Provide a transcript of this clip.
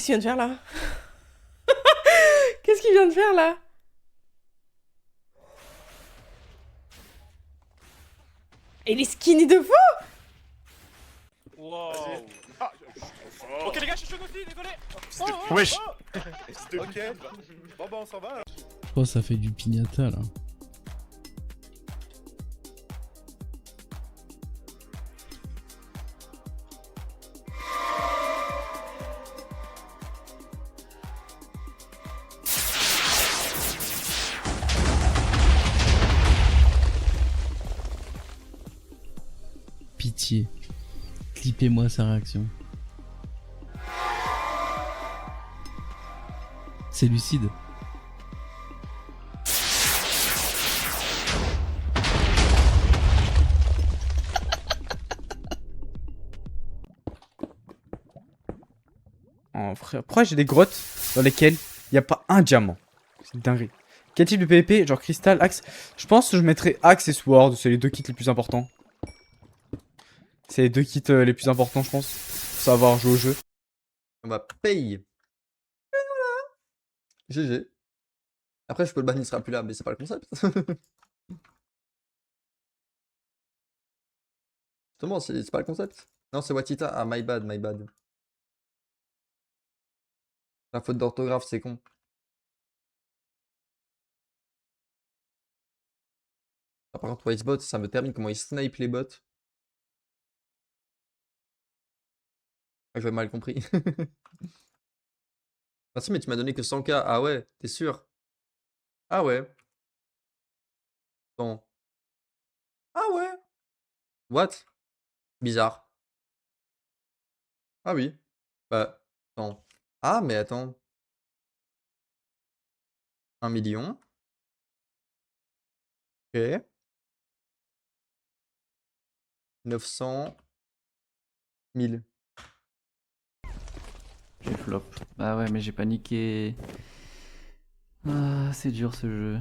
Qu'est-ce qu'il vient de faire là? Qu'est-ce qu'il vient de faire là? Et les skinny de fou? Wow. Ah, ok les gars, je suis chaud aussi, désolé. Wesh. Ok. Bon bah on s'en va. Oh, ça fait du piñata là. Pitié. Clippez-moi sa réaction. C'est lucide. Oh frère, pourquoi j'ai des grottes dans lesquelles il n'y a pas un diamant? C'est une dinguerie. Quel type de PvP? Genre cristal, axe? Je pense que je mettrais axe et sword, c'est les deux kits les plus importants. C'est les deux kits les plus importants, je pense. Pour savoir jouer au jeu. On va payer. Et voilà. GG. Après, je peux le ban, il sera plus là, mais c'est pas le concept. Justement, c'est pas le concept. Non, c'est Watita. Ah, my bad, my bad. La faute d'orthographe, c'est con. Ah, par contre, Wisebot, ça me termine comment il snipe les bots. Ah, j'avais mal compris. Ah si, mais tu m'as donné que 100K. Ah ouais, t'es sûr? Ah ouais. Attends. Ah ouais. What? Bizarre. Ah oui. Bah, attends. Ah, mais attends. 1 million. Ok. 900 000. J'ai flop. Bah ouais, mais j'ai paniqué. Ah, c'est dur ce jeu.